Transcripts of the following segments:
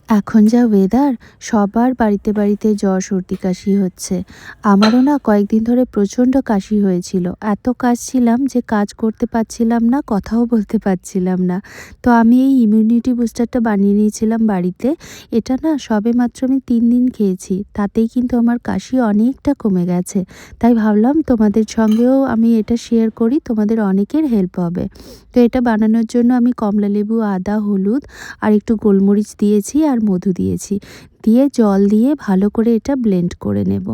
এখন যা ওয়েদার, সবার বাড়িতে বাড়িতে জ্বর সর্দি কাশি হচ্ছে। আমারও না কয়েকদিন ধরে প্রচণ্ড কাশি হয়েছিল। এত কাশছিলাম যে কাজ করতে পারছিলাম না, কথাও বলতে পারছিলাম না। তো আমি এই ইমিউনিটি বুস্টারটা বানিয়ে নিয়েছিলাম বাড়িতে। এটা না সবেমাত্র আমি ৩ দিন খেয়েছি, তাতেই কিন্তু আমার কাশি অনেকটা কমে গেছে। তাই ভাবলাম তোমাদের সঙ্গেও আমি এটা শেয়ার করি, তোমাদের অনেকের হেল্প হবে। তো এটা বানানোর জন্য আমি কমলালেবু, আদা, হলুদ আর একটু গোলমরিচ দিয়েছি আর মধু দিয়েছি, দিয়ে জল দিয়ে ভালো করে এটা ব্লেন্ড করে নেব।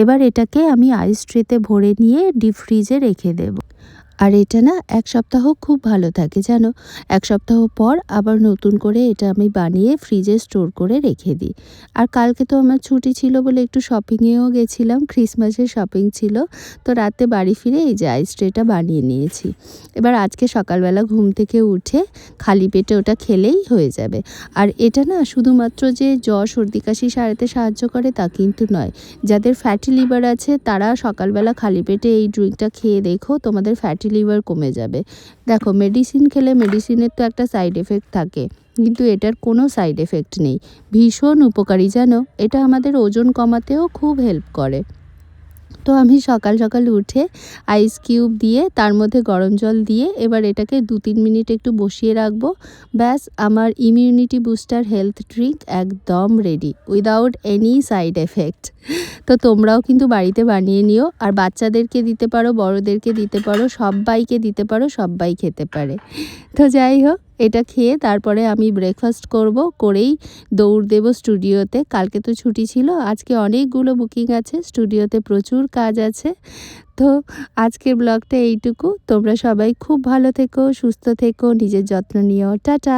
এবার এটাকে আমি আইস ট্রেতে ভরে নিয়ে ডিপ ফ্রিজে রেখে দেব। আর এটা না ১ সপ্তাহ খুব ভালো থাকে জানো। ১ সপ্তাহ পর আবার নতুন করে এটা আমি বানিয়ে ফ্রিজে স্টোর করে রেখে দিই। আর কালকে তো আমার ছুটি ছিল বলে একটু শপিংয়েও গেছিলাম, ক্রিসমাসের শপিং ছিল। তো রাতে বাড়ি ফিরে এই যে আইস ট্রেটা বানিয়ে নিয়েছি। এবার আজকে সকালবেলা ঘুম থেকে উঠে খালি পেটে ওটা খেলেই হয়ে যাবে। আর এটা না শুধুমাত্র যে জ্বর সর্দি কাশি সারাতে সাহায্য করে তা কিন্তু নয়। যাদের ফ্যাটি লিভার আছে তারা সকালবেলা খালি পেটে এই ড্রিঙ্কটা খেয়ে দেখো, তোমাদের ফ্যাটি লিভার কমে যাবে। দেখো, মেডিসিন খেলে মেডিসিনের তো একটা সাইড এফেক্ট থাকে, কিন্তু এটার কোনো সাইড এফেক্ট নেই। ভীষণ উপকারী জানো, এটা আমাদের ওজন কমাতেও খুব হেল্প করে। তো আমি সকাল সকাল উঠে আইস কিউব দিয়ে তার মধ্যে গরম জল দিয়ে এবার এটাকে ২-৩ মিনিট একটু বসিয়ে রাখবো। ব্যাস, আমার ইমিউনিটি বুস্টার হেলথ ড্রিঙ্ক একদম ready, without any side effect. তো তোমরাও কিন্তু বাড়িতে বানিয়ে নিও, আর বাচ্চাদেরকে দিতে পারো, বড়োদেরকে দিতে পারো, সব্বাইকে দিতে পারো, সব্বাই খেতে পারে। তো যাই হোক, এটা খেয়ে তারপরে আমি ব্রেকফাস্ট করব, করেই দৌড় দেব স্টুডিওতে। কালকে তো ছুটি ছিল, আজকে অনেকগুলো বুকিং আছে, স্টুডিওতে প্রচুর কাজ আছে। তো আজকের ব্লগটা এইটুকু। তোমরা সবাই খুব ভালো থেকো, সুস্থ থেকো, নিজের যত্ন নিও। টাটা।